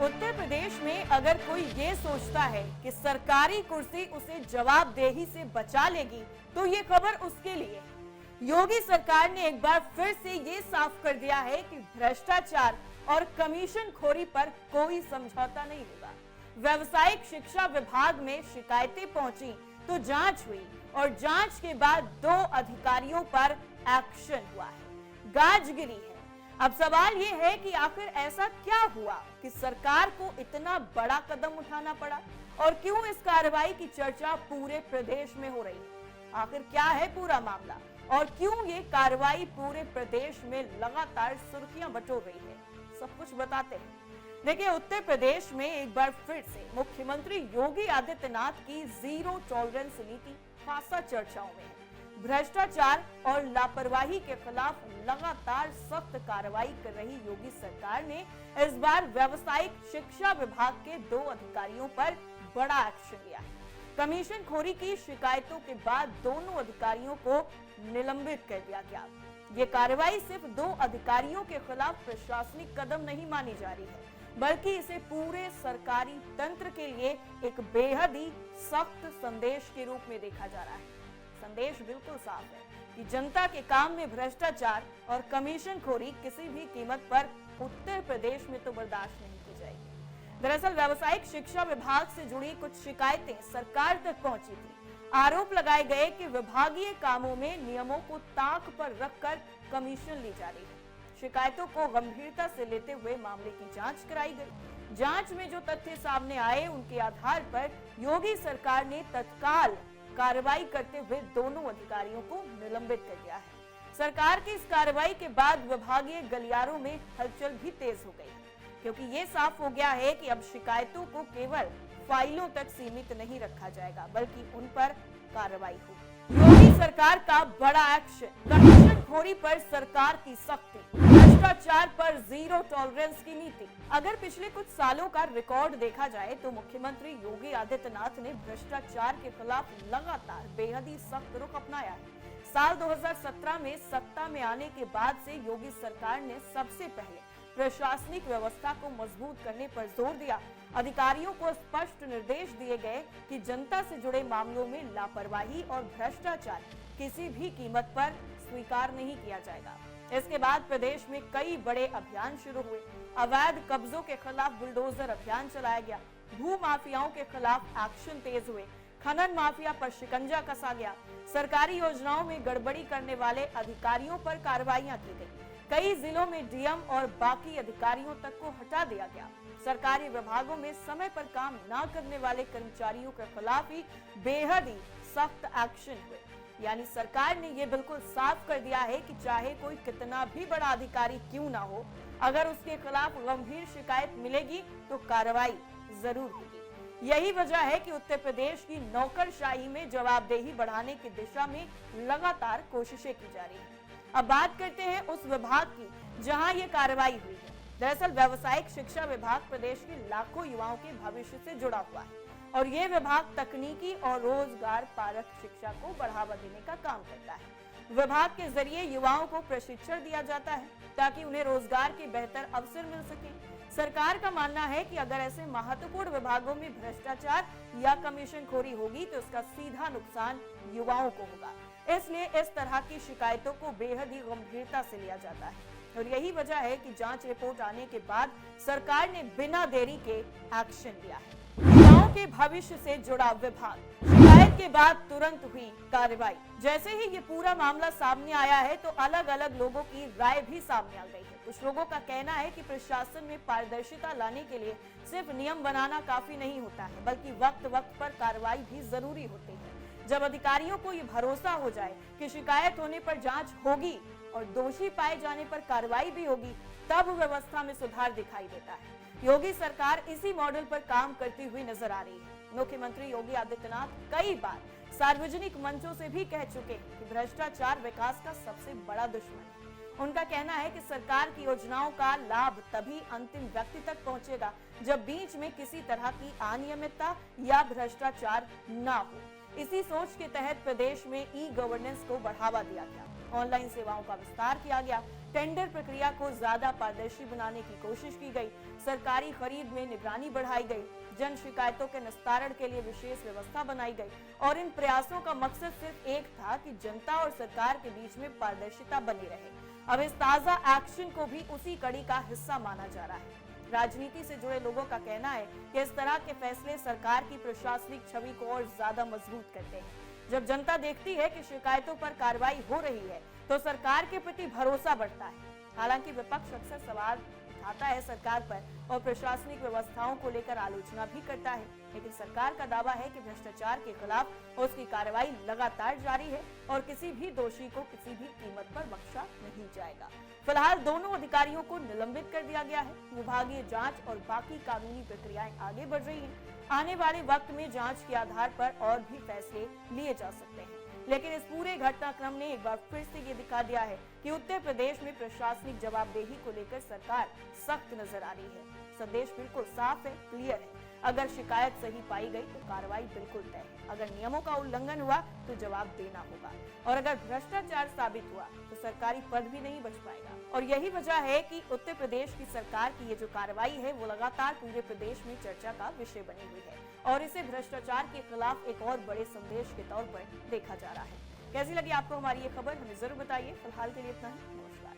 उत्तर प्रदेश में अगर कोई ये सोचता है कि सरकारी कुर्सी उसे जवाबदेही से बचा लेगी, तो ये खबर उसके लिए। योगी सरकार ने एक बार फिर से ये साफ कर दिया है कि भ्रष्टाचार और कमीशन खोरी पर कोई समझौता नहीं होगा। व्यावसायिक शिक्षा विभाग में शिकायतें पहुंची तो जांच हुई और जांच के बाद 2 अधिकारियों पर एक्शन हुआ है, गाज गिरी है। अब सवाल ये है कि आखिर ऐसा क्या हुआ कि सरकार को इतना बड़ा कदम उठाना पड़ा और क्यों इस कार्रवाई की चर्चा पूरे प्रदेश में हो रही है। आखिर क्या है पूरा मामला और क्यों ये कार्रवाई पूरे प्रदेश में लगातार सुर्खियां बटोर रही है, सब कुछ बताते हैं। देखिए, उत्तर प्रदेश में एक बार फिर से मुख्यमंत्री योगी आदित्यनाथ की जीरो टॉलरेंस नीति खासा चर्चाओं में है। भ्रष्टाचार और लापरवाही के खिलाफ लगातार सख्त कार्रवाई कर रही योगी सरकार ने इस बार व्यावसायिक शिक्षा विभाग के 2 अधिकारियों पर बड़ा एक्शन लिया है। कमीशन खोरी की शिकायतों के बाद दोनों अधिकारियों को निलंबित कर दिया गया। ये कार्रवाई सिर्फ 2 अधिकारियों के खिलाफ प्रशासनिक कदम नहीं मानी जा रही है, बल्कि इसे पूरे सरकारी तंत्र के लिए एक बेहद ही सख्त संदेश के रूप में देखा जा रहा है। संदेश बिल्कुल साफ है कि जनता के काम में भ्रष्टाचार और कमीशन खोरी किसी भी कीमत पर उत्तर प्रदेश में तो बर्दाश्त नहीं की जाएगी। दरअसल व्यावसायिक शिक्षा विभाग से जुड़ी कुछ शिकायतें सरकार तक पहुंची थी। आरोप लगाए गए कि विभागीय कामों में नियमों को ताक पर रखकर कमीशन ली जा रही है। शिकायतों को गंभीरता से लेते हुए मामले की जांच कराई गई। जांच में जो तथ्य सामने आए, उनके आधार पर योगी सरकार ने तत्काल कार्रवाई करते हुए दोनों अधिकारियों को निलंबित कर दिया है। सरकार की इस कार्रवाई के बाद विभागीय गलियारों में हलचल भी तेज हो गई, क्योंकि ये साफ हो गया है कि अब शिकायतों को केवल फाइलों तक सीमित नहीं रखा जाएगा, बल्कि उन पर कार्रवाई होगी। योगी सरकार का बड़ा एक्शन, कमीशन खोरी पर सरकार की सख्ती, भ्रष्टाचार पर जीरो टॉलरेंस की नीति। अगर पिछले कुछ सालों का रिकॉर्ड देखा जाए तो मुख्यमंत्री योगी आदित्यनाथ ने भ्रष्टाचार के खिलाफ लगातार बेहद ही सख्त रुख अपनाया है। साल 2017 में सत्ता में आने के बाद से योगी सरकार ने सबसे पहले प्रशासनिक व्यवस्था को मजबूत करने पर जोर दिया। अधिकारियों को स्पष्ट निर्देश दिए गए कि जनता से जुड़े मामलों में लापरवाही और भ्रष्टाचार किसी भी कीमत पर स्वीकार नहीं किया जाएगा। इसके बाद प्रदेश में कई बड़े अभियान शुरू हुए। अवैध कब्जों के खिलाफ बुलडोजर अभियान चलाया गया, भू माफियाओं के खिलाफ एक्शन तेज हुए, खनन माफिया पर शिकंजा कसा गया, सरकारी योजनाओं में गड़बड़ी करने वाले अधिकारियों पर कार्रवाइयां की गई। कई जिलों में डीएम और बाकी अधिकारियों तक को हटा दिया गया। सरकारी विभागों में समय पर काम न करने वाले कर्मचारियों के खिलाफ ही बेहद ही सख्त एक्शन हुए। यानी सरकार ने ये बिल्कुल साफ कर दिया है कि चाहे कोई कितना भी बड़ा अधिकारी क्यों ना हो, अगर उसके खिलाफ गंभीर शिकायत मिलेगी तो कार्रवाई जरूर होगी। यही वजह है कि उत्तर प्रदेश की नौकरशाही में जवाबदेही बढ़ाने की दिशा में लगातार कोशिशें की जा रही है। अब बात करते हैं उस विभाग की जहां ये कार्रवाई हुई है। दरअसल व्यावसायिक शिक्षा विभाग प्रदेश के लाखों युवाओं के भविष्य से जुड़ा हुआ है और ये विभाग तकनीकी और रोजगार परक शिक्षा को बढ़ावा देने का काम करता है। विभाग के जरिए युवाओं को प्रशिक्षण दिया जाता है ताकि उन्हें रोजगार के बेहतर अवसर मिल सके। सरकार का मानना है कि अगर ऐसे महत्वपूर्ण विभागों में भ्रष्टाचार या कमीशन खोरी होगी तो इसका सीधा नुकसान युवाओं को होगा। इसलिए इस तरह की शिकायतों को बेहद ही गंभीरता से लिया जाता है और यही वजह है कि जांच रिपोर्ट आने के बाद सरकार ने बिना देरी के एक्शन लिया है। युवाओं के भविष्य से जुड़ा विभाग, शिकायत के बाद तुरंत हुई कार्रवाई। जैसे ही ये पूरा मामला सामने आया है तो अलग अलग लोगों की राय भी सामने आ गई है। कुछ लोगों का कहना है कि प्रशासन में पारदर्शिता लाने के लिए सिर्फ नियम बनाना काफी नहीं होता है, बल्कि वक्त वक्त पर कार्रवाई भी जरूरी होती है। जब अधिकारियों को ये भरोसा हो जाए कि शिकायत होने पर जांच होगी और दोषी पाए जाने पर कार्रवाई भी होगी, तब व्यवस्था में सुधार दिखाई देता है। योगी सरकार इसी मॉडल पर काम करती हुई नजर आ रही है। मुख्यमंत्री योगी आदित्यनाथ कई बार सार्वजनिक मंचों से भी कह चुके हैं कि भ्रष्टाचार विकास का सबसे बड़ा दुश्मन है। उनका कहना है कि सरकार की योजनाओं का लाभ तभी अंतिम व्यक्ति तक पहुंचेगा जब बीच में किसी तरह की अनियमितता या भ्रष्टाचार न हो। इसी सोच के तहत प्रदेश में ई गवर्नेंस को बढ़ावा दिया गया, ऑनलाइन सेवाओं का विस्तार किया गया, टेंडर प्रक्रिया को ज्यादा पारदर्शी बनाने की कोशिश की गई, सरकारी खरीद में निगरानी बढ़ाई गई, जन शिकायतों के निस्तारण के लिए विशेष व्यवस्था बनाई गई और इन प्रयासों का मकसद सिर्फ एक था कि जनता और सरकार के बीच में पारदर्शिता बनी रहे। अब इस ताजा एक्शन को भी उसी कड़ी का हिस्सा माना जा रहा है। राजनीति से जुड़े लोगों का कहना है कि इस तरह के फैसले सरकार की प्रशासनिक छवि को और ज्यादा मजबूत करते हैं। जब जनता देखती है कि शिकायतों पर कार्रवाई हो रही है तो सरकार के प्रति भरोसा बढ़ता है। हालांकि विपक्ष अक्सर सवाल उठाता है सरकार पर और प्रशासनिक व्यवस्थाओं को लेकर आलोचना भी करता है, लेकिन सरकार का दावा है कि भ्रष्टाचार के खिलाफ उसकी कार्रवाई लगातार जारी है और किसी भी दोषी को किसी भी कीमत पर बख्शा नहीं जाएगा। फिलहाल दोनों अधिकारियों को निलंबित कर दिया गया है। विभागीय जांच और बाकी कानूनी प्रक्रियाएं आगे बढ़ रही हैं। आने वाले वक्त में जांच के आधार पर और भी फैसले लिए जा सकते हैं, लेकिन इस पूरे घटनाक्रम ने एक बार फिर से ये दिखा दिया है कि उत्तर प्रदेश में प्रशासनिक जवाबदेही को लेकर सरकार सख्त नजर आ रही है। संदेश बिल्कुल साफ है, क्लियर है। अगर शिकायत सही पाई गई तो कार्रवाई बिल्कुल तय है। अगर नियमों का उल्लंघन हुआ तो जवाब देना होगा और अगर भ्रष्टाचार साबित हुआ तो सरकारी पद भी नहीं बच पाएगा। और यही वजह है कि उत्तर प्रदेश की सरकार की ये जो कार्रवाई है वो लगातार पूरे प्रदेश में चर्चा का विषय बनी हुई है और इसे भ्रष्टाचार के खिलाफ एक और बड़े संदेश के तौर पर देखा जा रहा है। कैसी लगी आपको हमारी ये खबर, हमें जरूर बताइए। फिलहाल के लिए इतना ही। नमस्कार।